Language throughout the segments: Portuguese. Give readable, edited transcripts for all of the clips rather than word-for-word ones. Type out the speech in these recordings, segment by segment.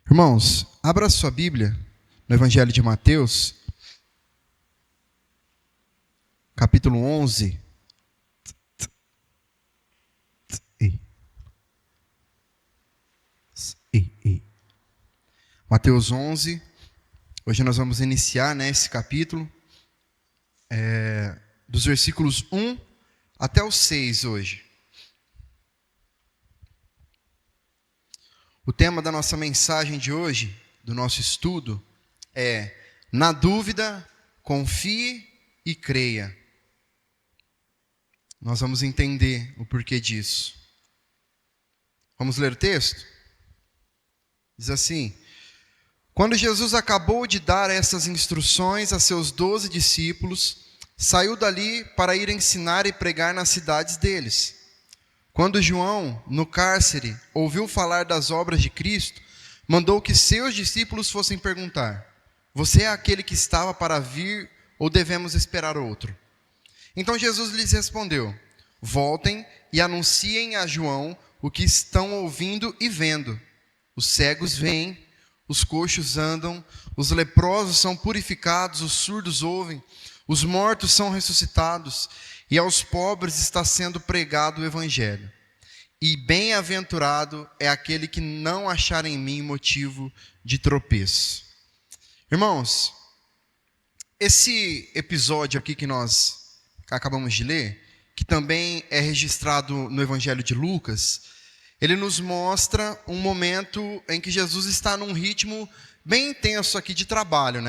Irmãos, abra sua Bíblia no Evangelho de Mateus, capítulo 11. Mateus 11. Hoje nós vamos iniciar esse capítulo, dos versículos 1 até o 6 hoje. O tema da nossa mensagem de hoje, do nosso estudo, é: na dúvida, confie e creia. Nós vamos entender o porquê disso. Vamos ler o texto? Diz assim: quando Jesus acabou de dar essas instruções a seus 12 discípulos, saiu dali para ir ensinar e pregar nas cidades deles. Quando João, no cárcere, ouviu falar das obras de Cristo, mandou que seus discípulos fossem perguntar: você é aquele que estava para vir ou devemos esperar outro? Então Jesus lhes respondeu: voltem e anunciem a João o que estão ouvindo e vendo. Os cegos veem, os coxos andam, os leprosos são purificados, os surdos ouvem, os mortos são ressuscitados, e aos pobres está sendo pregado o Evangelho. E bem-aventurado é aquele que não achar em mim motivo de tropeço. Irmãos, esse episódio aqui que nós acabamos de ler, que também é registrado no Evangelho de Lucas, ele nos mostra um momento em que Jesus está num ritmo bem intenso aqui de trabalho,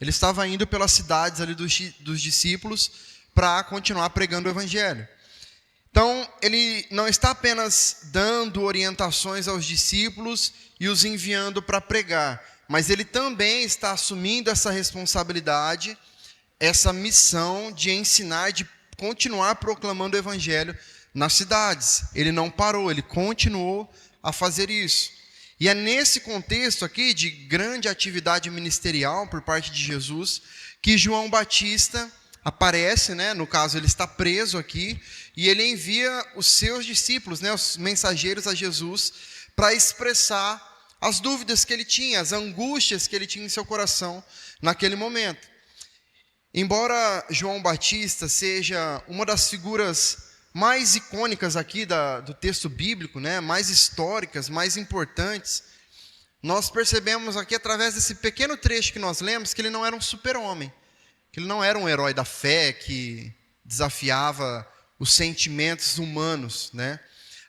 Ele estava indo pelas cidades ali dos discípulos para continuar pregando o Evangelho. Então, ele não está apenas dando orientações aos discípulos e os enviando para pregar, mas ele também está assumindo essa responsabilidade, essa missão de ensinar, de continuar proclamando o Evangelho nas cidades. Ele não parou, ele continuou a fazer isso. E é nesse contexto aqui de grande atividade ministerial por parte de Jesus que João Batista aparece, no caso ele está preso aqui, e ele envia os seus discípulos, os mensageiros a Jesus, para expressar as dúvidas que ele tinha, as angústias que ele tinha em seu coração naquele momento. Embora João Batista seja uma das figuras mais icônicas aqui do texto bíblico, mais históricas, mais importantes, nós percebemos aqui através desse pequeno trecho que nós lemos que ele não era um super-homem, que ele não era um herói da fé que desafiava os sentimentos humanos,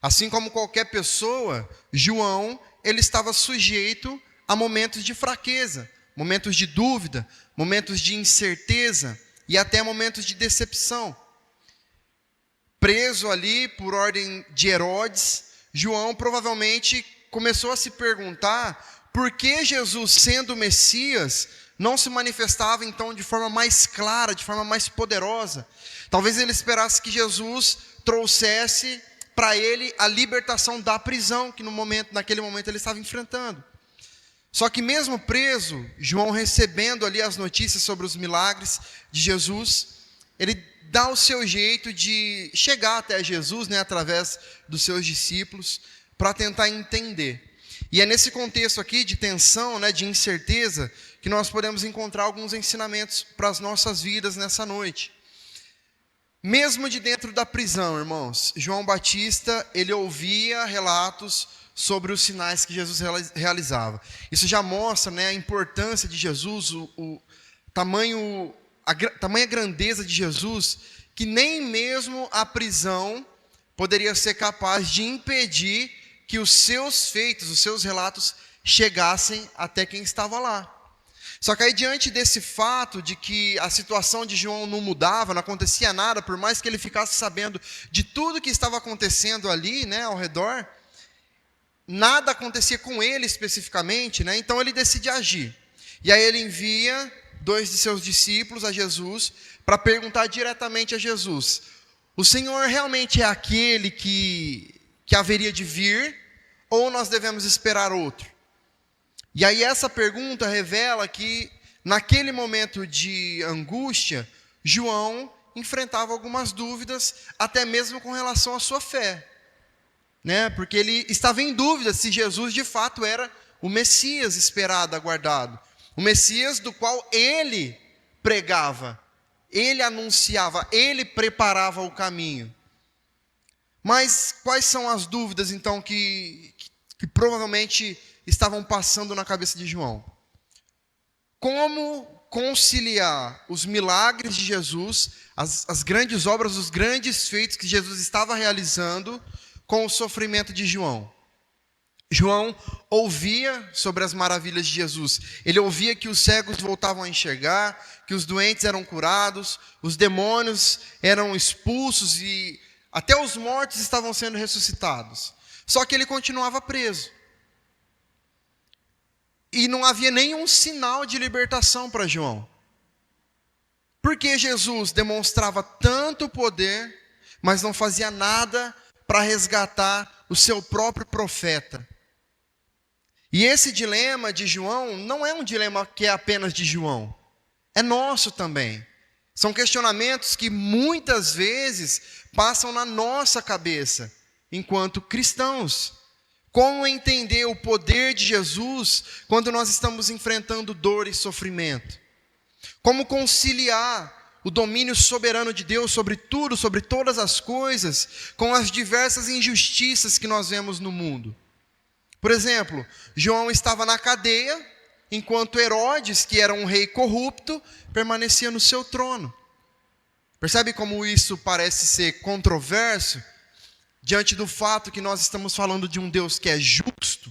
Assim como qualquer pessoa, João, ele estava sujeito a momentos de fraqueza, momentos de dúvida, momentos de incerteza e até momentos de decepção. Preso ali por ordem de Herodes, João provavelmente começou a se perguntar por que Jesus, sendo o Messias, não se manifestava então de forma mais clara, de forma mais poderosa. Talvez ele esperasse que Jesus trouxesse para ele a libertação da prisão que naquele momento ele estava enfrentando. Só que mesmo preso, João recebendo ali as notícias sobre os milagres de Jesus, ele dá o seu jeito de chegar até Jesus, através dos seus discípulos, para tentar entender. E é nesse contexto aqui de tensão, de incerteza, que nós podemos encontrar alguns ensinamentos para as nossas vidas nessa noite. Mesmo de dentro da prisão, irmãos, João Batista, ele ouvia relatos sobre os sinais que Jesus realizava. Isso já mostra, a importância de Jesus, tamanha grandeza de Jesus, que nem mesmo a prisão poderia ser capaz de impedir que os seus feitos, os seus relatos chegassem até quem estava lá. Só que aí, diante desse fato de que a situação de João não mudava, não acontecia nada, por mais que ele ficasse sabendo de tudo que estava acontecendo ali, ao redor, nada acontecia com ele especificamente, então ele decide agir. E aí ele envia 2 de seus discípulos a Jesus para perguntar diretamente a Jesus: o Senhor realmente é aquele que haveria de vir, ou nós devemos esperar outro? E aí essa pergunta revela que naquele momento de angústia, João enfrentava algumas dúvidas, até mesmo com relação à sua fé, porque ele estava em dúvida se Jesus de fato era o Messias esperado, aguardado. O Messias do qual ele pregava, ele anunciava, ele preparava o caminho. Mas quais são as dúvidas, então, que provavelmente estavam passando na cabeça de João? Como conciliar os milagres de Jesus, as grandes obras, os grandes feitos que Jesus estava realizando com o sofrimento de João? João ouvia sobre as maravilhas de Jesus. Ele ouvia que os cegos voltavam a enxergar, que os doentes eram curados, os demônios eram expulsos e até os mortos estavam sendo ressuscitados. Só que ele continuava preso. E não havia nenhum sinal de libertação para João. Porque Jesus demonstrava tanto poder, mas não fazia nada para resgatar o seu próprio profeta. E esse dilema de João não é um dilema que é apenas de João. É nosso também. São questionamentos que muitas vezes passam na nossa cabeça, enquanto cristãos. Como entender o poder de Jesus quando nós estamos enfrentando dor e sofrimento? Como conciliar o domínio soberano de Deus sobre tudo, sobre todas as coisas, com as diversas injustiças que nós vemos no mundo? Por exemplo, João estava na cadeia, enquanto Herodes, que era um rei corrupto, permanecia no seu trono. Percebe como isso parece ser controverso? Diante do fato que nós estamos falando de um Deus que é justo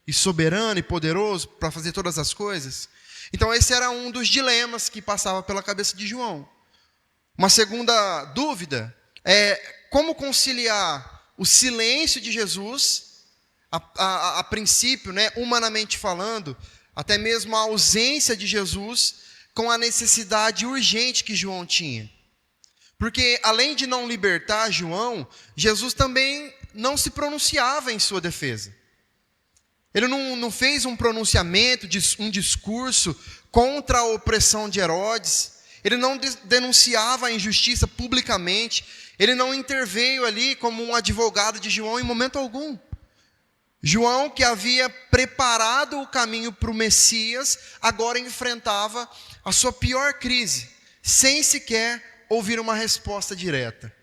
e soberano e poderoso para fazer todas as coisas. Então esse era um dos dilemas que passava pela cabeça de João. Uma segunda dúvida é como conciliar o silêncio de Jesus, a princípio, né, humanamente falando, até mesmo a ausência de Jesus, com a necessidade urgente que João tinha. Porque além de não libertar João, Jesus também não se pronunciava em sua defesa. Ele não fez um pronunciamento, um discurso contra a opressão de Herodes. Ele não denunciava a injustiça publicamente. Ele não interveio ali como um advogado de João em momento algum. João, que havia preparado o caminho para o Messias, agora enfrentava a sua pior crise, sem sequer ouvir uma resposta direta.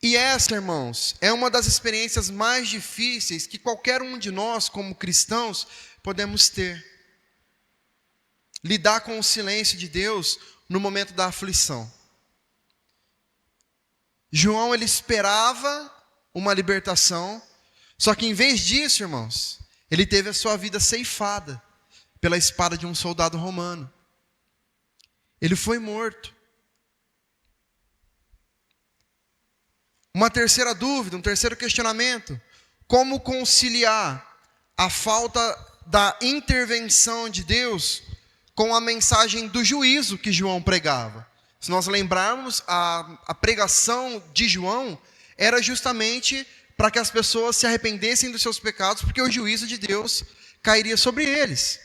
E essa, irmãos, é uma das experiências mais difíceis que qualquer um de nós, como cristãos, podemos ter. Lidar com o silêncio de Deus no momento da aflição. João, ele esperava uma libertação, só que em vez disso, irmãos, ele teve a sua vida ceifada pela espada de um soldado romano. Ele foi morto. Uma terceira dúvida, um terceiro questionamento: como conciliar a falta da intervenção de Deus com a mensagem do juízo que João pregava? Se nós lembrarmos, a pregação de João era justamente para que as pessoas se arrependessem dos seus pecados, porque o juízo de Deus cairia sobre eles.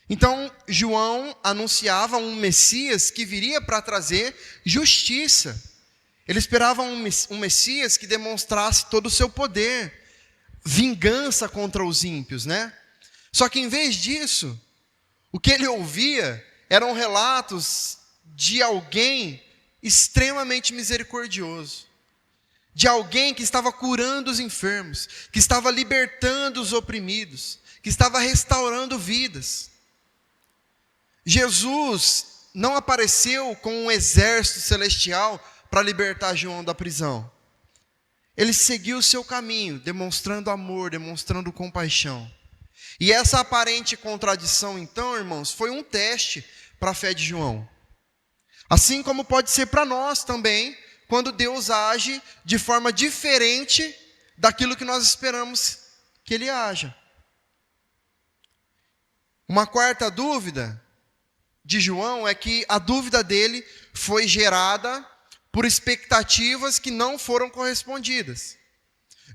Então, João anunciava um Messias que viria para trazer justiça. Ele esperava um Messias que demonstrasse todo o seu poder, vingança contra os ímpios, né? Só que em vez disso, o que ele ouvia eram relatos de alguém extremamente misericordioso, de alguém que estava curando os enfermos, que estava libertando os oprimidos, que estava restaurando vidas. Jesus não apareceu com um exército celestial para libertar João da prisão. Ele seguiu o seu caminho, demonstrando amor, demonstrando compaixão. E essa aparente contradição, então, irmãos, foi um teste para a fé de João. Assim como pode ser para nós também, quando Deus age de forma diferente daquilo que nós esperamos que Ele haja. Uma quarta dúvida de João é que a dúvida dele foi gerada por expectativas que não foram correspondidas.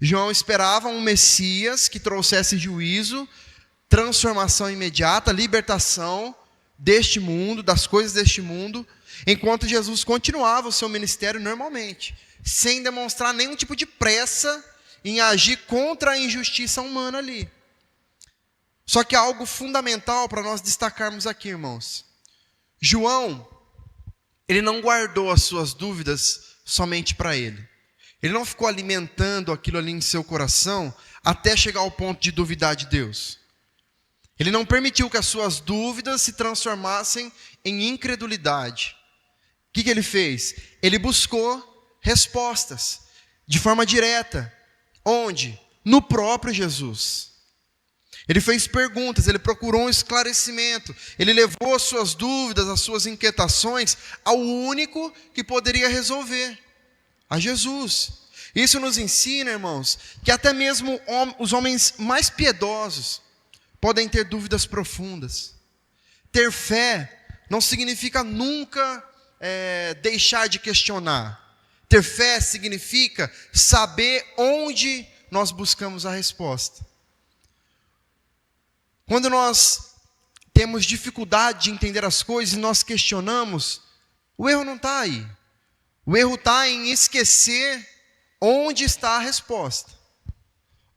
João esperava um Messias que trouxesse juízo, transformação imediata, libertação deste mundo, das coisas deste mundo, enquanto Jesus continuava o seu ministério normalmente, sem demonstrar nenhum tipo de pressa em agir contra a injustiça humana ali. Só que há algo fundamental para nós destacarmos aqui, irmãos. João, ele não guardou as suas dúvidas somente para ele. Ele não ficou alimentando aquilo ali em seu coração até chegar ao ponto de duvidar de Deus. Ele não permitiu que as suas dúvidas se transformassem em incredulidade. O que ele fez? Ele buscou respostas de forma direta. Onde? No próprio Jesus. Ele fez perguntas, ele procurou um esclarecimento, ele levou as suas dúvidas, as suas inquietações ao único que poderia resolver, a Jesus. Isso nos ensina, irmãos, que até mesmo os homens mais piedosos podem ter dúvidas profundas. Ter fé não significa nunca deixar de questionar. Ter fé significa saber onde nós buscamos a resposta. Quando nós temos dificuldade de entender as coisas e nós questionamos, o erro não está aí. O erro está em esquecer onde está a resposta.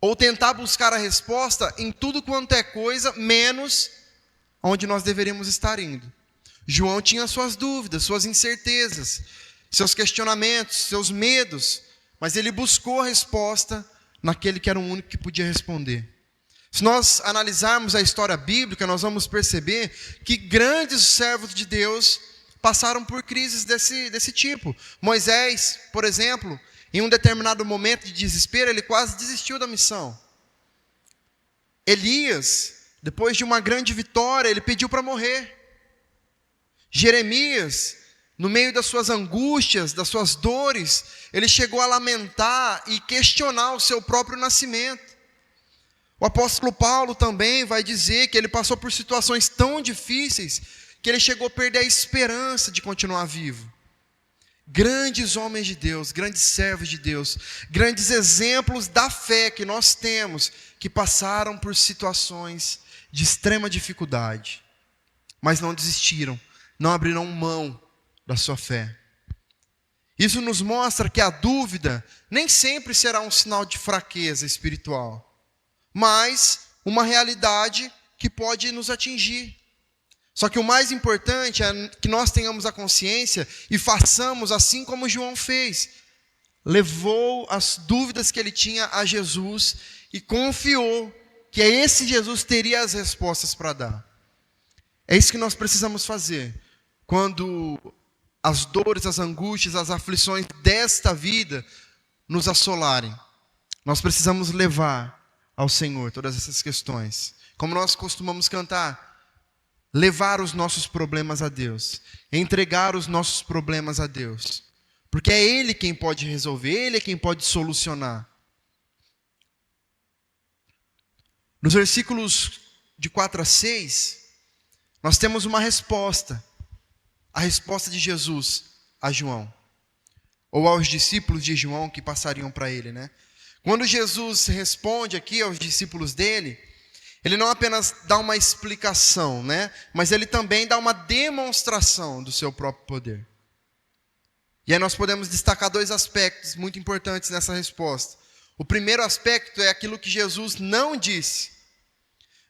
Ou tentar buscar a resposta em tudo quanto é coisa, menos onde nós deveríamos estar indo. João tinha suas dúvidas, suas incertezas, seus questionamentos, seus medos, mas ele buscou a resposta naquele que era o único que podia responder. Se nós analisarmos a história bíblica, nós vamos perceber que grandes servos de Deus passaram por crises desse tipo. Moisés, por exemplo, em um determinado momento de desespero, ele quase desistiu da missão. Elias, depois de uma grande vitória, ele pediu para morrer. Jeremias, no meio das suas angústias, das suas dores, ele chegou a lamentar e questionar o seu próprio nascimento. O apóstolo Paulo também vai dizer que ele passou por situações tão difíceis que ele chegou a perder a esperança de continuar vivo. Grandes homens de Deus, grandes servos de Deus, grandes exemplos da fé que nós temos, que passaram por situações de extrema dificuldade, mas não desistiram, não abriram mão da sua fé. Isso nos mostra que a dúvida nem sempre será um sinal de fraqueza espiritual, mas uma realidade que pode nos atingir. Só que o mais importante é que nós tenhamos a consciência e façamos assim como João fez. Levou as dúvidas que ele tinha a Jesus e confiou que esse Jesus teria as respostas para dar. É isso que nós precisamos fazer. Quando as dores, as angústias, as aflições desta vida nos assolarem, nós precisamos levar ao Senhor todas essas questões. Como nós costumamos cantar, levar os nossos problemas a Deus, entregar os nossos problemas a Deus, porque é Ele quem pode resolver, Ele é quem pode solucionar. Nos versículos de 4 a 6, nós temos uma resposta, a resposta de Jesus a João, ou aos discípulos de João que passariam para ele, né? Quando Jesus responde aqui aos discípulos dele, ele não apenas dá uma explicação, né? Mas ele também dá uma demonstração do seu próprio poder. E aí nós podemos destacar dois aspectos muito importantes nessa resposta. O primeiro aspecto é aquilo que Jesus não disse.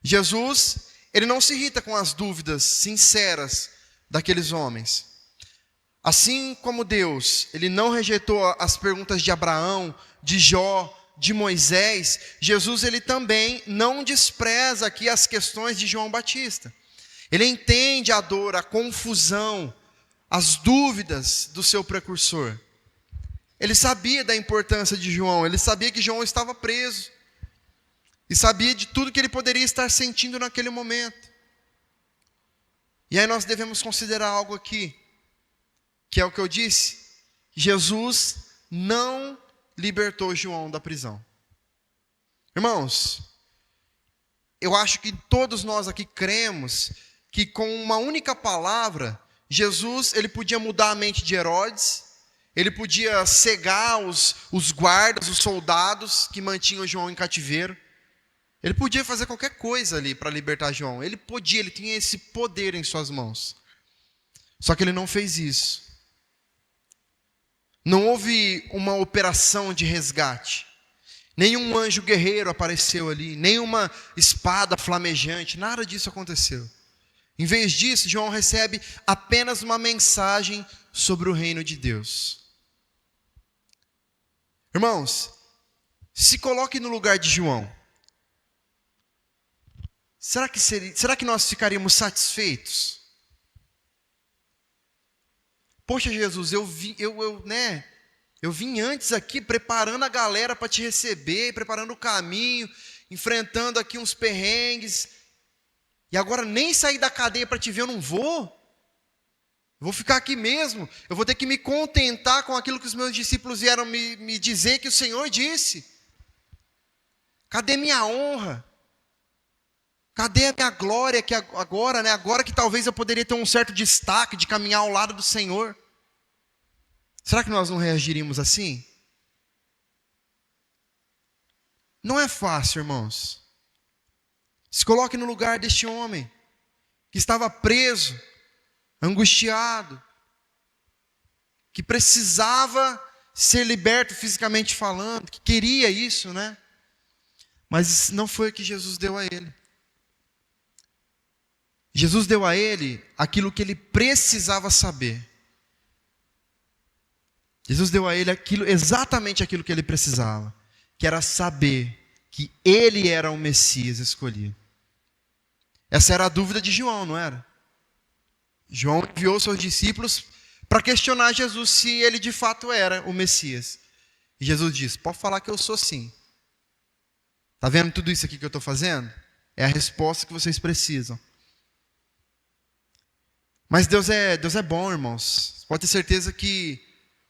Jesus, ele não se irrita com as dúvidas sinceras daqueles homens. Assim como Deus, ele não rejeitou as perguntas de Abraão, de Jó, de Moisés, Jesus ele também não despreza aqui as questões de João Batista. Ele entende a dor, a confusão, as dúvidas do seu precursor. Ele sabia da importância de João, ele sabia que João estava preso. E sabia de tudo que ele poderia estar sentindo naquele momento. E aí nós devemos considerar algo aqui, que é o que eu disse. Jesus não libertou João da prisão. Irmãos, eu acho que todos nós aqui cremos que com uma única palavra, Jesus ele podia mudar a mente de Herodes, ele podia cegar os guardas, os soldados que mantinham João em cativeiro. Ele podia fazer qualquer coisa ali para libertar João. Ele tinha esse poder em suas mãos. Só que ele não fez isso. Não houve uma operação de resgate. Nenhum anjo guerreiro apareceu ali, nenhuma espada flamejante, nada disso aconteceu. Em vez disso, João recebe apenas uma mensagem sobre o reino de Deus. Irmãos, se coloque no lugar de João. Será que nós ficaríamos satisfeitos? Poxa, Jesus, eu vim antes aqui preparando a galera para te receber, preparando o caminho, enfrentando aqui uns perrengues, e agora nem sair da cadeia para te ver eu não vou. Eu vou ficar aqui mesmo, eu vou ter que me contentar com aquilo que os meus discípulos vieram me dizer que o Senhor disse. Cadê minha honra? Cadê a minha glória que agora, né? Agora que talvez eu poderia ter um certo destaque de caminhar ao lado do Senhor. Será que nós não reagiríamos assim? Não é fácil, irmãos. Se coloque no lugar deste homem que estava preso, angustiado, que precisava ser liberto fisicamente falando, que queria isso, né? Mas não foi o que Jesus deu a ele. Jesus deu a ele aquilo que ele precisava saber. Jesus deu a ele exatamente aquilo que ele precisava, que era saber que ele era o Messias escolhido. Essa era a dúvida de João, não era? João enviou seus discípulos para questionar Jesus se ele de fato era o Messias. E Jesus disse: pode falar que eu sou sim. Está vendo tudo isso aqui que eu estou fazendo? É a resposta que vocês precisam. Mas Deus é bom, irmãos. Pode ter certeza que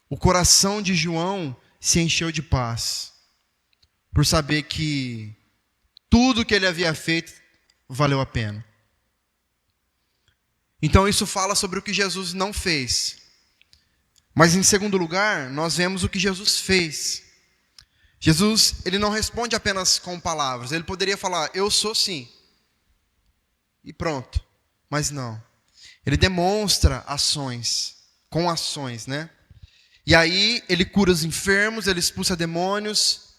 o coração de João se encheu de paz, por saber que tudo que ele havia feito valeu a pena. Então isso fala sobre o que Jesus não fez. Mas em segundo lugar, nós vemos o que Jesus fez. Jesus, ele não responde apenas com palavras. Ele poderia falar: eu sou sim. E pronto. Mas não. Ele demonstra ações, com ações, né? E aí ele cura os enfermos, ele expulsa demônios,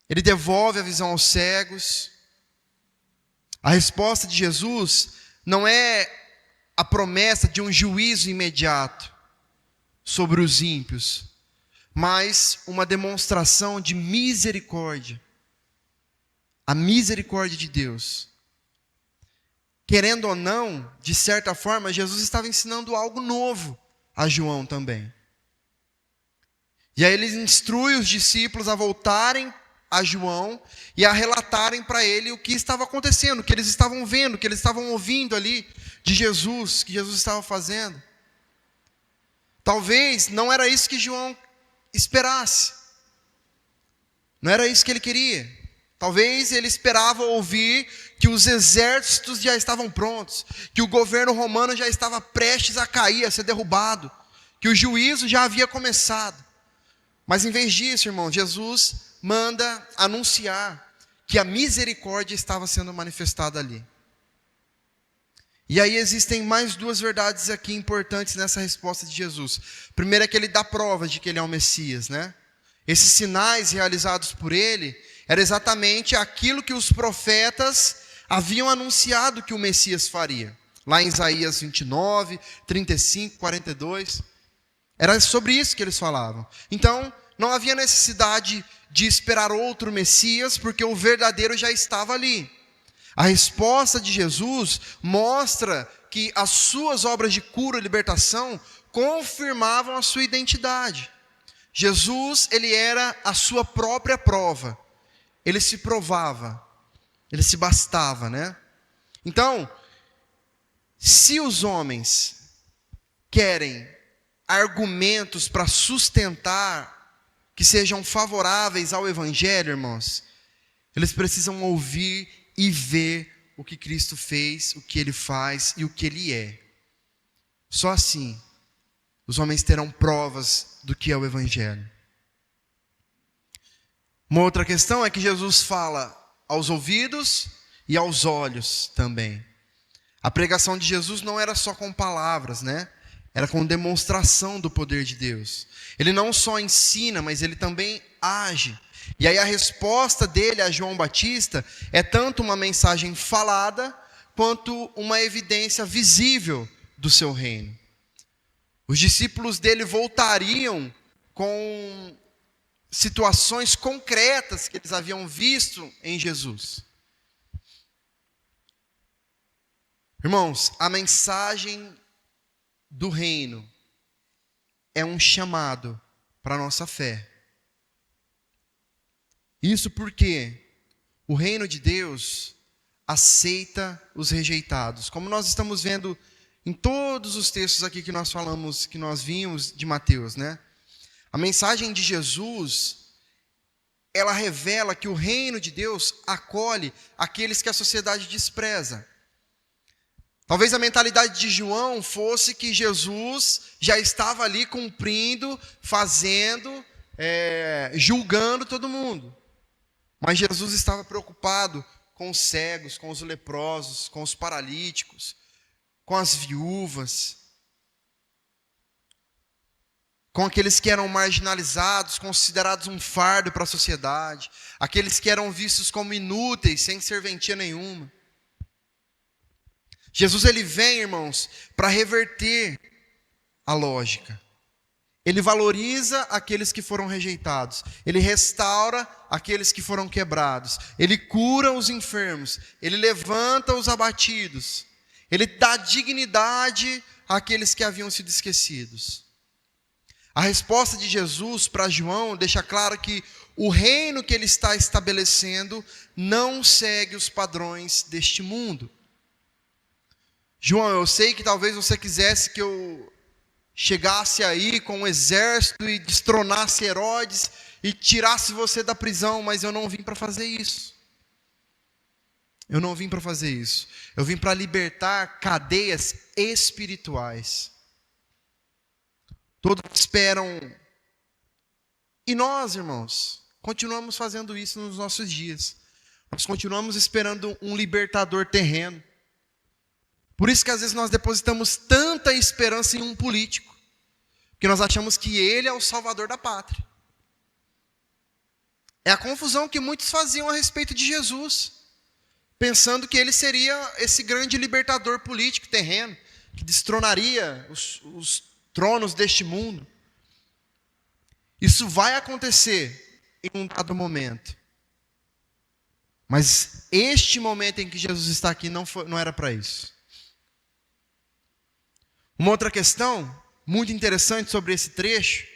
ele devolve a visão aos cegos. A resposta de Jesus não é a promessa de um juízo imediato sobre os ímpios, mas uma demonstração de misericórdia. A misericórdia de Deus. Querendo ou não, de certa forma, Jesus estava ensinando algo novo a João também. E aí ele instrui os discípulos a voltarem a João e a relatarem para ele o que estava acontecendo, o que eles estavam vendo, o que eles estavam ouvindo ali de Jesus, que Jesus estava fazendo. Talvez não era isso que João esperasse. Não era isso que ele queria. Talvez ele esperava ouvir que os exércitos já estavam prontos, que o governo romano já estava prestes a cair, a ser derrubado, que o juízo já havia começado. Mas em vez disso, irmão, Jesus manda anunciar que a misericórdia estava sendo manifestada ali. E aí existem mais duas verdades aqui importantes nessa resposta de Jesus. Primeiro é que ele dá prova de que ele é o Messias, né? Esses sinais realizados por ele era exatamente aquilo que os profetas haviam anunciado que o Messias faria. Lá em Isaías 29, 35, 42. Era sobre isso que eles falavam. Então, não havia necessidade de esperar outro Messias, porque o verdadeiro já estava ali. A resposta de Jesus mostra que as suas obras de cura e libertação confirmavam a sua identidade. Jesus, ele era a sua própria prova. Ele se provava, ele se bastava, né? Então, se os homens querem argumentos para sustentar que sejam favoráveis ao Evangelho, irmãos, eles precisam ouvir e ver o que Cristo fez, o que Ele faz e o que Ele é. Só assim, os homens terão provas do que é o Evangelho. Uma outra questão é que Jesus fala aos ouvidos e aos olhos também. A pregação de Jesus não era só com palavras, né? Era com demonstração do poder de Deus. Ele não só ensina, mas ele também age. E aí a resposta dele a João Batista é tanto uma mensagem falada, quanto uma evidência visível do seu reino. Os discípulos dele voltariam com situações concretas que eles haviam visto em Jesus. Irmãos, a mensagem do reino é um chamado para a nossa fé. Isso porque o reino de Deus aceita os rejeitados. Como nós estamos vendo em todos os textos aqui que nós falamos, que nós vimos de Mateus, né? A mensagem de Jesus, ela revela que o reino de Deus acolhe aqueles que a sociedade despreza. Talvez a mentalidade de João fosse que Jesus já estava ali cumprindo, fazendo, julgando todo mundo. Mas Jesus estava preocupado com os cegos, com os leprosos, com os paralíticos, com as viúvas, com aqueles que eram marginalizados, considerados um fardo para a sociedade, aqueles que eram vistos como inúteis, sem serventia nenhuma. Jesus, ele vem, irmãos, para reverter a lógica. Ele valoriza aqueles que foram rejeitados. Ele restaura aqueles que foram quebrados. Ele cura os enfermos. Ele levanta os abatidos. Ele dá dignidade àqueles que haviam sido esquecidos. A resposta de Jesus para João deixa claro que o reino que ele está estabelecendo não segue os padrões deste mundo. João, eu sei que talvez você quisesse que eu chegasse aí com um exército e destronasse Herodes e tirasse você da prisão, mas eu não vim para fazer isso. Eu não vim para fazer isso. Eu vim para libertar cadeias espirituais. Todos esperam. E nós, irmãos, continuamos fazendo isso nos nossos dias. Nós continuamos esperando um libertador terreno. Por isso que às vezes nós depositamos tanta esperança em um político, que nós achamos que ele é o salvador da pátria. É a confusão que muitos faziam a respeito de Jesus, pensando que ele seria esse grande libertador político terreno, que destronaria os tronos deste mundo. Isso vai acontecer em um dado momento. Mas este momento em que Jesus está aqui não era para isso. Uma outra questão muito interessante sobre esse trecho,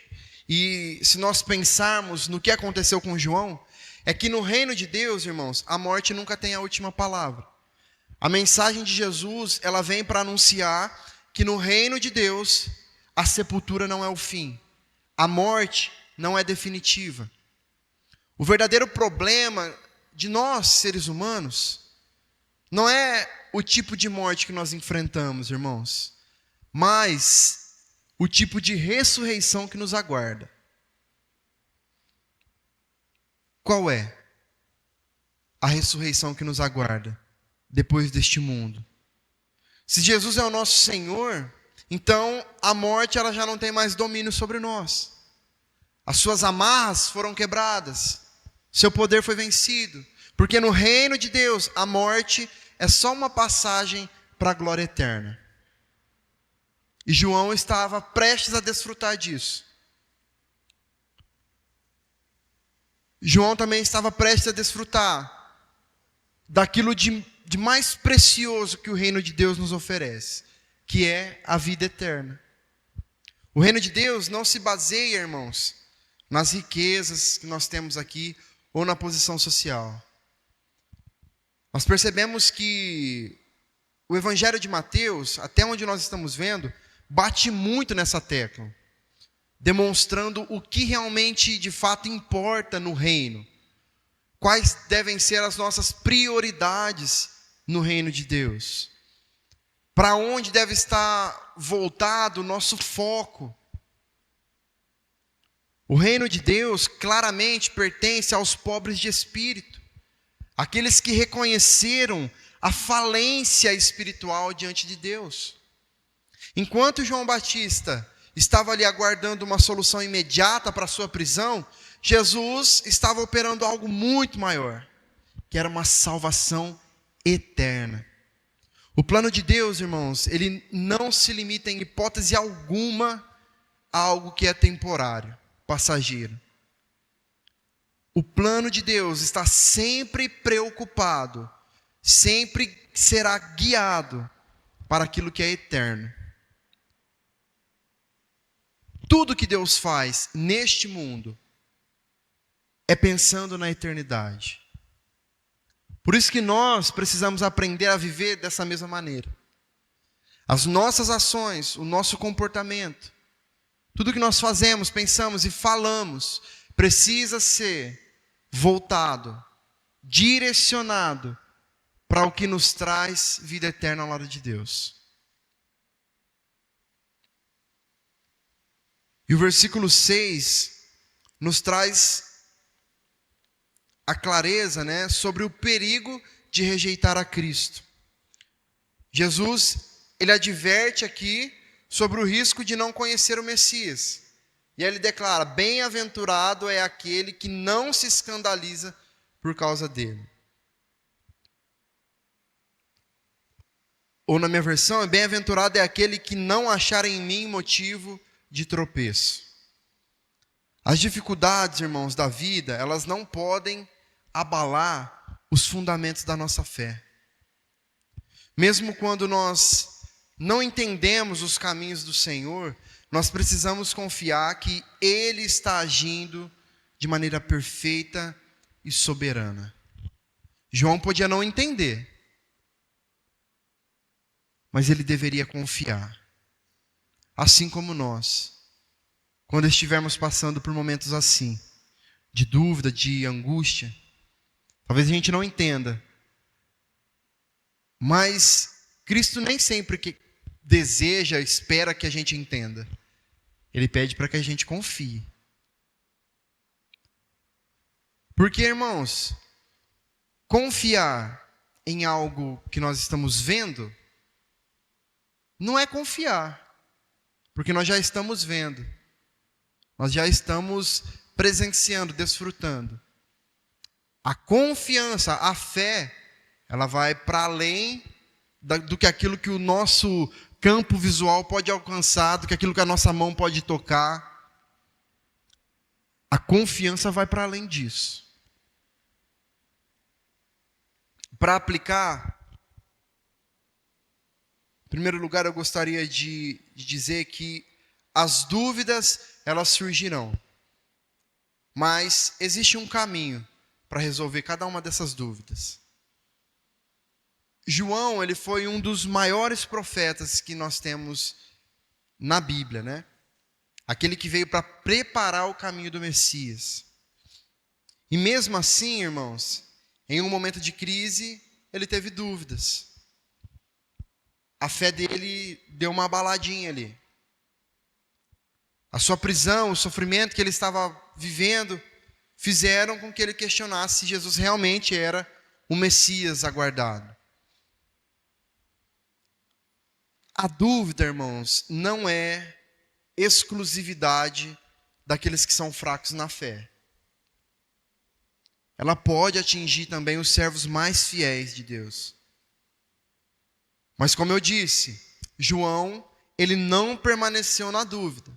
e se nós pensarmos no que aconteceu com João, é que no reino de Deus, irmãos, a morte nunca tem a última palavra. A mensagem de Jesus, ela vem para anunciar que no reino de Deus, a sepultura não é o fim. A morte não é definitiva. O verdadeiro problema de nós, seres humanos, não é o tipo de morte que nós enfrentamos, irmãos, mas o tipo de ressurreição que nos aguarda. Qual é a ressurreição que nos aguarda depois deste mundo? Se Jesus é o nosso Senhor, então a morte ela já não tem mais domínio sobre nós. As suas amarras foram quebradas, seu poder foi vencido, porque no reino de Deus a morte é só uma passagem para a glória eterna. E João estava prestes a desfrutar disso. João também estava prestes a desfrutar daquilo de mais precioso que o reino de Deus nos oferece, que é a vida eterna. O reino de Deus não se baseia, irmãos, nas riquezas que nós temos aqui ou na posição social. Nós percebemos que o Evangelho de Mateus, até onde nós estamos vendo, bate muito nessa tecla, demonstrando o que realmente de fato importa no reino. Quais devem ser as nossas prioridades no reino de Deus? Para onde deve estar voltado o nosso foco? O reino de Deus claramente pertence aos pobres de espírito, aqueles que reconheceram a falência espiritual diante de Deus. Enquanto João Batista estava ali aguardando uma solução imediata para a sua prisão, Jesus estava operando algo muito maior, que era uma salvação eterna. O plano de Deus, irmãos, ele não se limita em hipótese alguma a algo que é temporário, passageiro. O plano de Deus está sempre preocupado, sempre será guiado para aquilo que é eterno. Tudo que Deus faz neste mundo é pensando na eternidade. Por isso que nós precisamos aprender a viver dessa mesma maneira. As nossas ações, o nosso comportamento, tudo que nós fazemos, pensamos e falamos, precisa ser voltado, direcionado para o que nos traz vida eterna ao lado de Deus. E o versículo 6 nos traz a clareza, né, sobre o perigo de rejeitar a Cristo. Jesus, ele adverte aqui sobre o risco de não conhecer o Messias. E aí ele declara: bem-aventurado é aquele que não se escandaliza por causa dele. Ou na minha versão, bem-aventurado é aquele que não achar em mim motivo de tropeço. As dificuldades, irmãos, da vida, elas não podem abalar os fundamentos da nossa fé. Mesmo quando nós não entendemos os caminhos do Senhor, nós precisamos confiar que Ele está agindo de maneira perfeita e soberana. João podia não entender, mas ele deveria confiar. Assim como nós, quando estivermos passando por momentos assim, de dúvida, de angústia, talvez a gente não entenda, mas Cristo nem sempre que deseja, espera que a gente entenda. Ele pede para que a gente confie. Porque, irmãos, confiar em algo que nós estamos vendo não é confiar, porque nós já estamos vendo, nós já estamos presenciando, desfrutando. A confiança, a fé, ela vai para além do que aquilo que o nosso campo visual pode alcançar, do que aquilo que a nossa mão pode tocar. A confiança vai para além disso. Para aplicar, em primeiro lugar, eu gostaria de dizer que as dúvidas, elas surgirão. Mas existe um caminho para resolver cada uma dessas dúvidas. João, ele foi um dos maiores profetas que nós temos na Bíblia, né? Aquele que veio para preparar o caminho do Messias. E mesmo assim, irmãos, em um momento de crise, ele teve dúvidas. A fé dele deu uma abaladinha ali. A sua prisão, o sofrimento que ele estava vivendo, fizeram com que ele questionasse se Jesus realmente era o Messias aguardado. A dúvida, irmãos, não é exclusividade daqueles que são fracos na fé. Ela pode atingir também os servos mais fiéis de Deus. Mas como eu disse, João, ele não permaneceu na dúvida.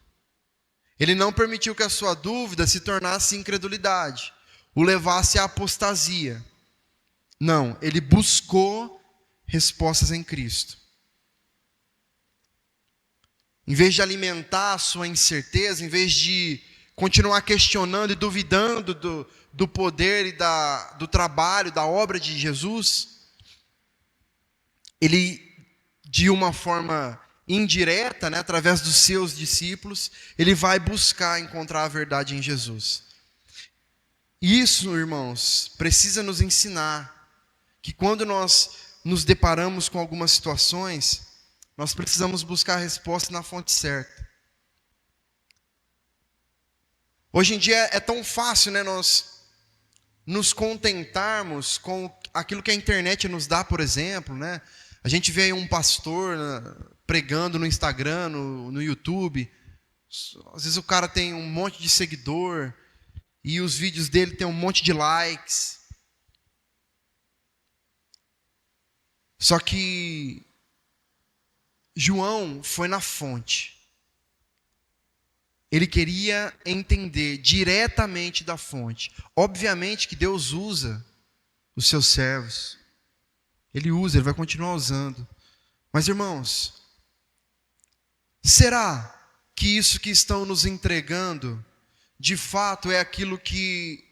Ele não permitiu que a sua dúvida se tornasse incredulidade, o levasse à apostasia. Não, ele buscou respostas em Cristo. Em vez de alimentar a sua incerteza, em vez de continuar questionando e duvidando do poder e do trabalho, da obra de Jesus, ele, de uma forma indireta, né, através dos seus discípulos, ele vai buscar encontrar a verdade em Jesus. Isso, irmãos, precisa nos ensinar que quando nós nos deparamos com algumas situações, nós precisamos buscar a resposta na fonte certa. Hoje em dia é tão fácil, né, nós nos contentarmos com aquilo que a internet nos dá, por exemplo, né? A gente vê aí um pastor, né, pregando no Instagram, no YouTube. Às vezes o cara tem um monte de seguidor. e os vídeos dele têm um monte de likes. Só que João foi na fonte. Ele queria entender diretamente da fonte. Obviamente que Deus usa os seus servos. Ele usa, ele vai continuar usando. Mas, irmãos, será que isso que estão nos entregando, de fato, é aquilo que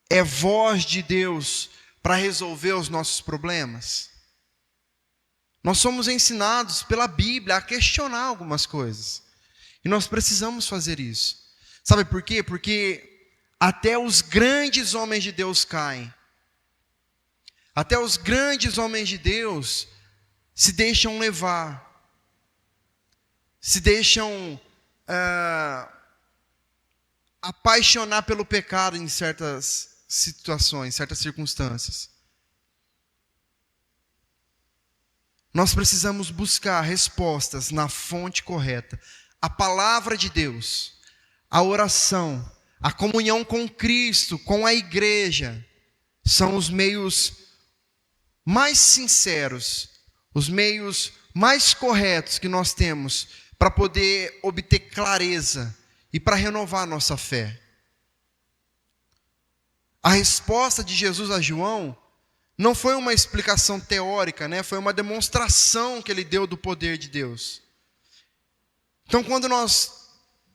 é voz de Deus para resolver os nossos problemas? Nós somos ensinados pela Bíblia a questionar algumas coisas. E nós precisamos fazer isso. Sabe por quê? Porque até os grandes homens de Deus caem. Até os grandes homens de Deus se deixam levar. Se deixam apaixonar pelo pecado em certas situações, certas circunstâncias. Nós precisamos buscar respostas na fonte correta. A palavra de Deus, a oração, a comunhão com Cristo, com a igreja, são os meios mais sinceros, os meios mais corretos que nós temos para poder obter clareza e para renovar a nossa fé. A resposta de Jesus a João não foi uma explicação teórica, né? Foi uma demonstração que ele deu do poder de Deus. Então, quando nós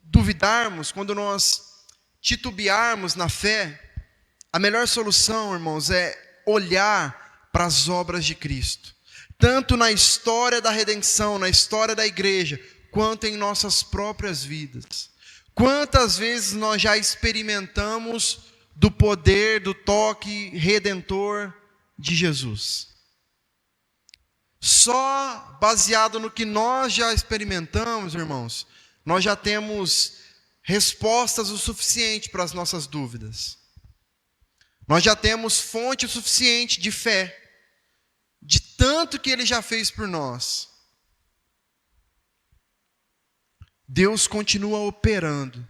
duvidarmos, quando nós titubearmos na fé, a melhor solução, irmãos, é olhar para as obras de Cristo. Tanto na história da redenção, na história da igreja, quanto em nossas próprias vidas. Quantas vezes nós já experimentamos do poder, do toque redentor de Jesus? Só baseado no que nós já experimentamos, irmãos, nós já temos respostas o suficiente para as nossas dúvidas. Nós já temos fonte o suficiente de fé, de tanto que Ele já fez por nós. Deus continua operando.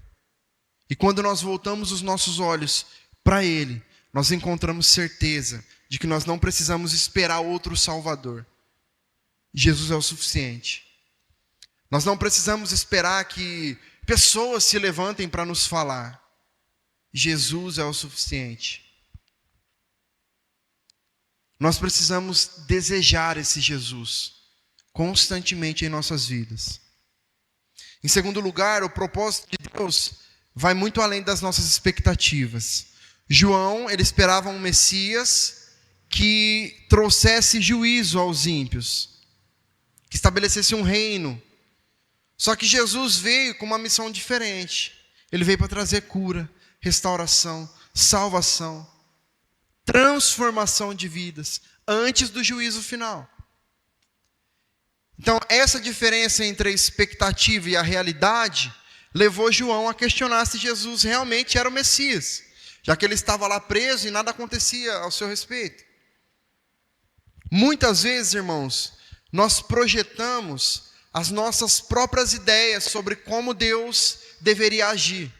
E quando nós voltamos os nossos olhos para Ele, nós encontramos certeza de que nós não precisamos esperar outro Salvador. Jesus é o suficiente. Nós não precisamos esperar que pessoas se levantem para nos falar. Jesus é o suficiente. Nós precisamos desejar esse Jesus constantemente em nossas vidas. Em segundo lugar, o propósito de Deus vai muito além das nossas expectativas. João, ele esperava um Messias que trouxesse juízo aos ímpios, que estabelecesse um reino. Só que Jesus veio com uma missão diferente. Ele veio para trazer cura, restauração, salvação, transformação de vidas, antes do juízo final. Então, essa diferença entre a expectativa e a realidade levou João a questionar se Jesus realmente era o Messias, já que ele estava lá preso e nada acontecia ao seu respeito. Muitas vezes, irmãos, nós projetamos as nossas próprias ideias sobre como Deus deveria agir.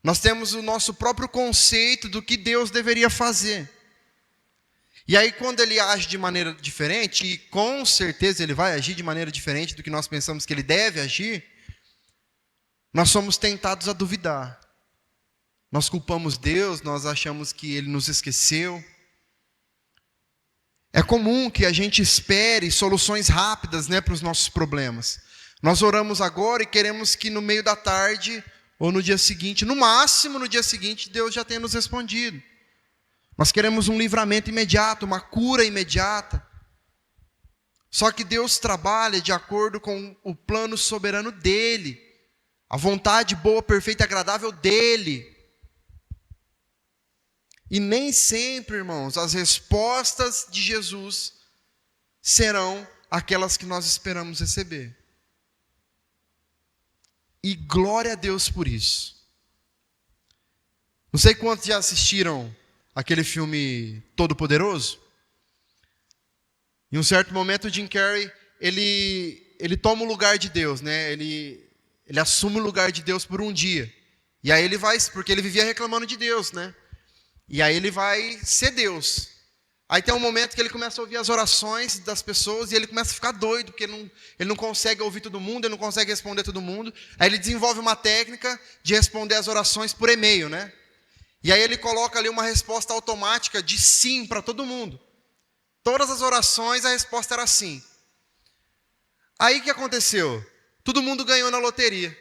Nós temos o nosso próprio conceito do que Deus deveria fazer. E aí, quando Ele age de maneira diferente, e com certeza Ele vai agir de maneira diferente do que nós pensamos que Ele deve agir, nós somos tentados a duvidar. Nós culpamos Deus, nós achamos que Ele nos esqueceu. É comum que a gente espere soluções rápidas, né, para os nossos problemas. Nós oramos agora e queremos que no meio da tarde ou no dia seguinte, no máximo no dia seguinte, Deus já tenha nos respondido. Nós queremos um livramento imediato, uma cura imediata. Só que Deus trabalha de acordo com o plano soberano dEle, a vontade boa, perfeita e agradável dEle. E nem sempre, irmãos, as respostas de Jesus serão aquelas que nós esperamos receber. E glória a Deus por isso. Não sei quantos já assistiram aquele filme Todo-Poderoso. Em um certo momento, o Jim Carrey, ele toma o lugar de Deus, né? Ele assume o lugar de Deus por um dia. E aí ele vai, porque ele vivia reclamando de Deus, né? E aí ele vai ser Deus. Aí tem um momento que ele começa a ouvir as orações das pessoas e ele começa a ficar doido, porque ele não consegue ouvir todo mundo, ele não consegue responder todo mundo. Aí ele desenvolve uma técnica de responder as orações por e-mail, né? E aí ele coloca ali uma resposta automática de sim para todo mundo. Todas as orações, a resposta era sim. Aí o que aconteceu? Todo mundo ganhou na loteria.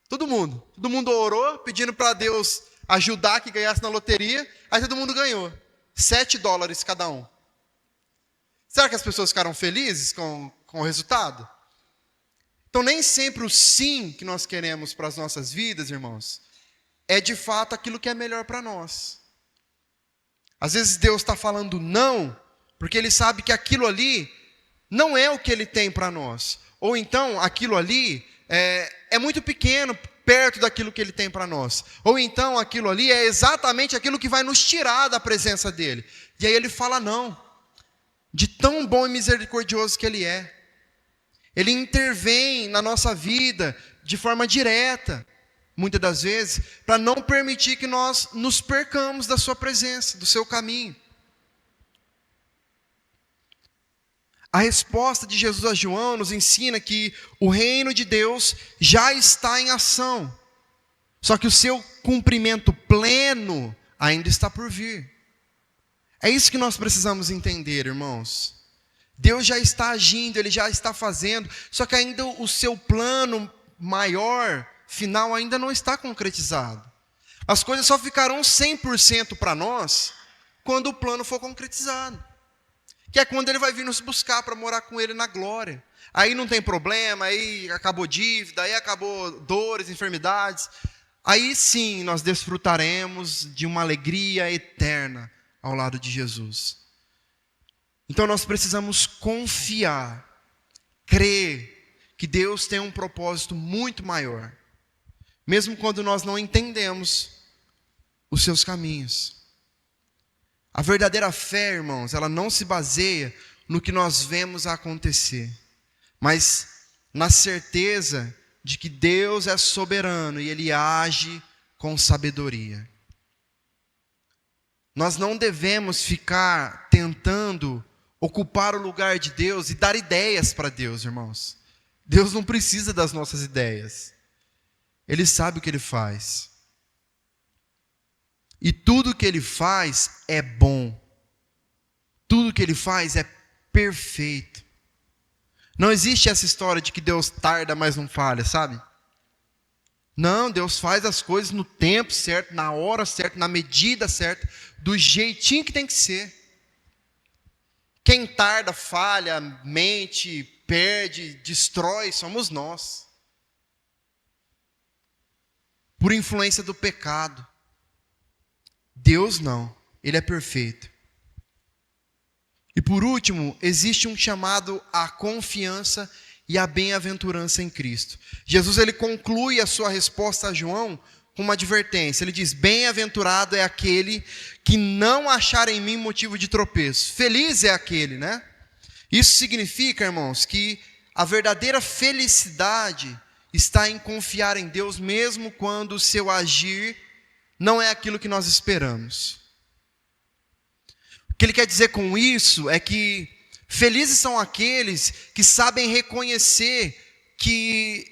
Todo mundo. Todo mundo orou, pedindo para Deus ajudar que ganhasse na loteria. Aí todo mundo ganhou. $7 cada um. Será que as pessoas ficaram felizes com o resultado? Então nem sempre o sim que nós queremos para as nossas vidas, irmãos, é de fato aquilo que é melhor para nós. Às vezes Deus está falando não, porque Ele sabe que aquilo ali não é o que Ele tem para nós. Ou então aquilo ali é muito pequeno, perto daquilo que Ele tem para nós. Ou então aquilo ali é exatamente aquilo que vai nos tirar da presença dEle. E aí Ele fala não, de tão bom e misericordioso que Ele é. Ele intervém na nossa vida de forma direta, muitas das vezes, para não permitir que nós nos percamos da sua presença, do seu caminho. A resposta de Jesus a João nos ensina que o reino de Deus já está em ação. Só que o seu cumprimento pleno ainda está por vir. É isso que nós precisamos entender, irmãos. Deus já está agindo, Ele já está fazendo, só que ainda o seu plano maior, final, ainda não está concretizado. As coisas só ficarão 100% para nós quando o plano for concretizado. Que é quando Ele vai vir nos buscar para morar com Ele na glória. Aí não tem problema, aí acabou dívida, aí acabou dores, enfermidades. Aí sim nós desfrutaremos de uma alegria eterna ao lado de Jesus. Então nós precisamos confiar, crer que Deus tem um propósito muito maior. Mesmo quando nós não entendemos os seus caminhos. A verdadeira fé, irmãos, ela não se baseia no que nós vemos acontecer, mas na certeza de que Deus é soberano e Ele age com sabedoria. Nós não devemos ficar tentando ocupar o lugar de Deus e dar ideias para Deus, irmãos. Deus não precisa das nossas ideias. Ele sabe o que Ele faz. E tudo que Ele faz é bom. Tudo que Ele faz é perfeito. Não existe essa história de que Deus tarda, mas não falha, sabe? Não, Deus faz as coisas no tempo certo, na hora certa, na medida certa, do jeitinho que tem que ser. Quem tarda, falha, mente, perde, destrói, somos nós. Por influência do pecado. Deus não, Ele é perfeito. E por último, existe um chamado à confiança e à bem-aventurança em Cristo. Jesus ele conclui a sua resposta a João com uma advertência. Ele diz: bem-aventurado é aquele que não achar em mim motivo de tropeço. Feliz é aquele, né? Isso significa, irmãos, que a verdadeira felicidade está em confiar em Deus, mesmo quando o seu agir não é aquilo que nós esperamos. O que ele quer dizer com isso é que felizes são aqueles que sabem reconhecer que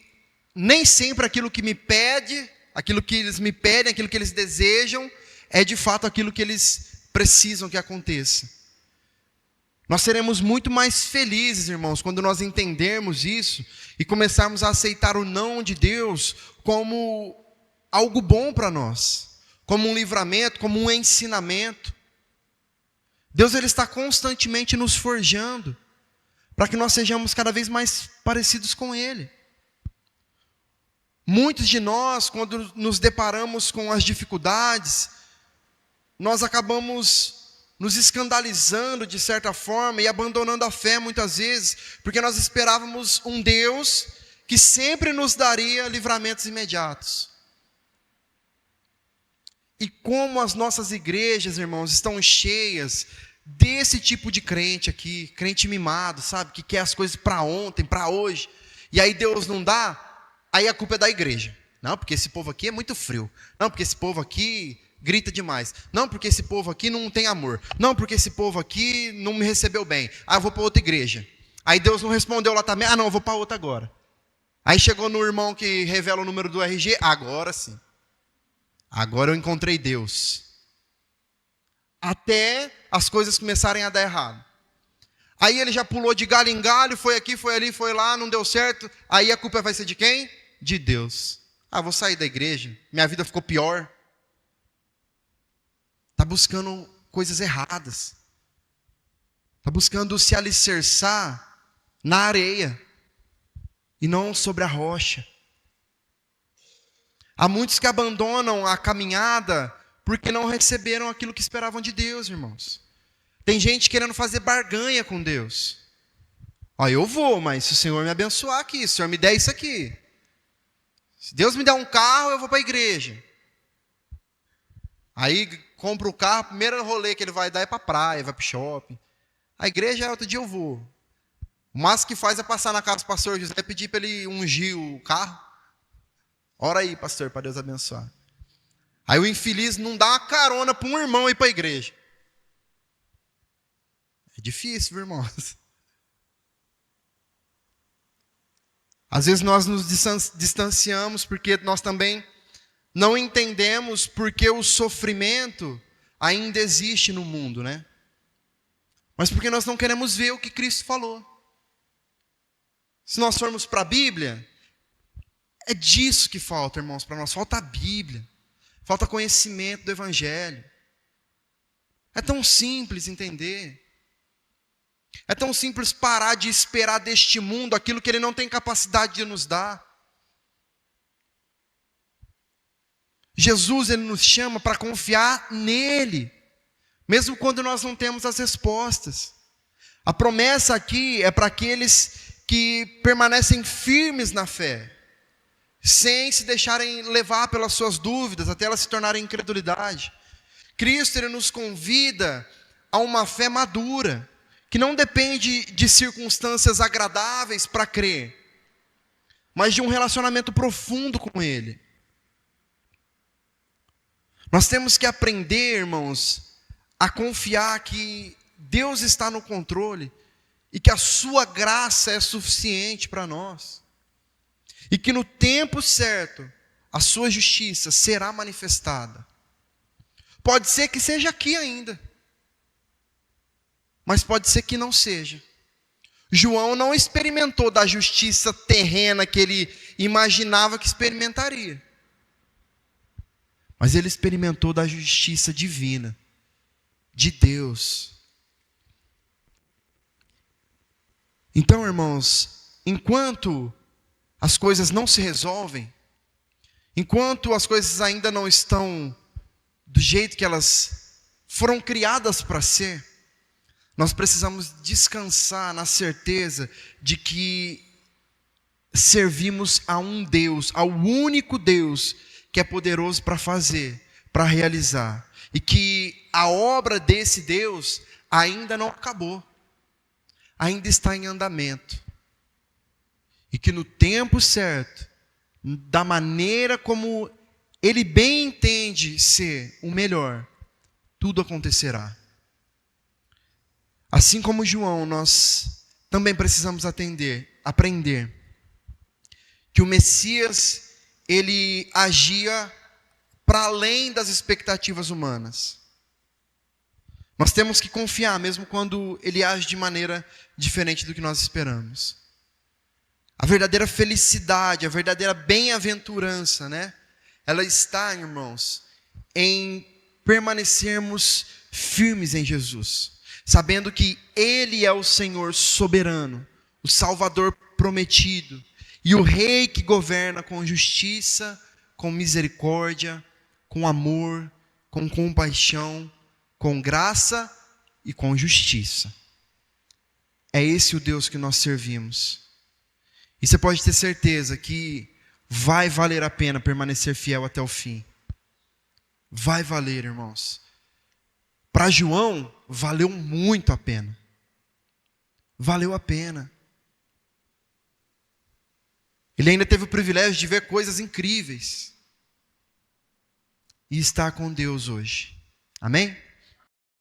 nem sempre aquilo que me pede, aquilo que eles me pedem, aquilo que eles desejam, é de fato aquilo que eles precisam que aconteça. Nós seremos muito mais felizes, irmãos, quando nós entendermos isso e começarmos a aceitar o não de Deus como algo bom para nós, como um livramento, como um ensinamento. Deus ele está constantemente nos forjando para que nós sejamos cada vez mais parecidos com Ele. Muitos de nós, quando nos deparamos com as dificuldades, nós acabamos nos escandalizando de certa forma e abandonando a fé muitas vezes, porque nós esperávamos um Deus que sempre nos daria livramentos imediatos. E como as nossas igrejas, irmãos, estão cheias desse tipo de crente aqui, crente mimado, sabe? Que quer as coisas para ontem, para hoje. E aí Deus não dá, aí a culpa é da igreja. Não, porque esse povo aqui é muito frio. Não, porque esse povo aqui grita demais. Não, porque esse povo aqui não tem amor. Não, porque esse povo aqui não me recebeu bem. Ah, eu vou para outra igreja. Aí Deus não respondeu lá também. Ah, não, eu vou para outra agora. Aí chegou no irmão que revela o número do RG. Agora sim. Agora eu encontrei Deus. Até as coisas começarem a dar errado. Aí ele já pulou de galho em galho, foi aqui, foi ali, foi lá, não deu certo. Aí a culpa vai ser de quem? De Deus. Ah, vou sair da igreja. Minha vida ficou pior. Está buscando coisas erradas. Está buscando se alicerçar na areia e não sobre a rocha. Há muitos que abandonam a caminhada porque não receberam aquilo que esperavam de Deus, irmãos. Tem gente querendo fazer barganha com Deus. Ó, eu vou, mas se o Senhor me abençoar aqui, se o Senhor me der isso aqui. Se Deus me der um carro, eu vou para a igreja. Aí compra o carro, o primeiro rolê que ele vai dar é para a praia, vai para o shopping. A igreja, outro dia eu vou. O máximo que faz é passar na casa do pastor José e pedir para ele ungir o carro. Ora aí, pastor, para Deus abençoar. Aí o infeliz não dá uma carona para um irmão ir para a igreja. É difícil, viu, irmãos? Às vezes nós nos distanciamos porque nós também não entendemos porque o sofrimento ainda existe no mundo, né? Mas porque nós não queremos ver o que Cristo falou. Se nós formos para a Bíblia, é disso que falta, irmãos, para nós. Falta a Bíblia. Falta conhecimento do Evangelho. É tão simples entender. É tão simples parar de esperar deste mundo aquilo que ele não tem capacidade de nos dar. Jesus, ele nos chama para confiar nele, mesmo quando nós não temos as respostas. A promessa aqui é para aqueles que permanecem firmes na fé, sem se deixarem levar pelas suas dúvidas, até elas se tornarem incredulidade. Cristo, ele nos convida a uma fé madura, que não depende de circunstâncias agradáveis para crer, mas de um relacionamento profundo com Ele. Nós temos que aprender, irmãos, a confiar que Deus está no controle e que a sua graça é suficiente para nós. E que no tempo certo, a sua justiça será manifestada. Pode ser que seja aqui ainda, mas pode ser que não seja. João não experimentou da justiça terrena que ele imaginava que experimentaria. Mas ele experimentou da justiça divina, de Deus. Então, irmãos, enquanto as coisas não se resolvem, enquanto as coisas ainda não estão do jeito que elas foram criadas para ser, nós precisamos descansar na certeza de que servimos a um Deus, ao único Deus que é poderoso para fazer, para realizar. E que a obra desse Deus ainda não acabou, ainda está em andamento. E que no tempo certo, da maneira como Ele bem entende ser o melhor, tudo acontecerá. Assim como João, nós também precisamos aprender que o Messias, ele agia para além das expectativas humanas. Nós temos que confiar, mesmo quando ele age de maneira diferente do que nós esperamos. A verdadeira felicidade, a verdadeira bem-aventurança, né? Ela está, irmãos, em permanecermos firmes em Jesus, sabendo que Ele é o Senhor soberano, o Salvador prometido, e o Rei que governa com justiça, com misericórdia, com amor, com compaixão, com graça e com justiça. É esse o Deus que nós servimos. E você pode ter certeza que vai valer a pena permanecer fiel até o fim. Vai valer, irmãos. Para João, valeu muito a pena. Valeu a pena. Ele ainda teve o privilégio de ver coisas incríveis. E está com Deus hoje. Amém?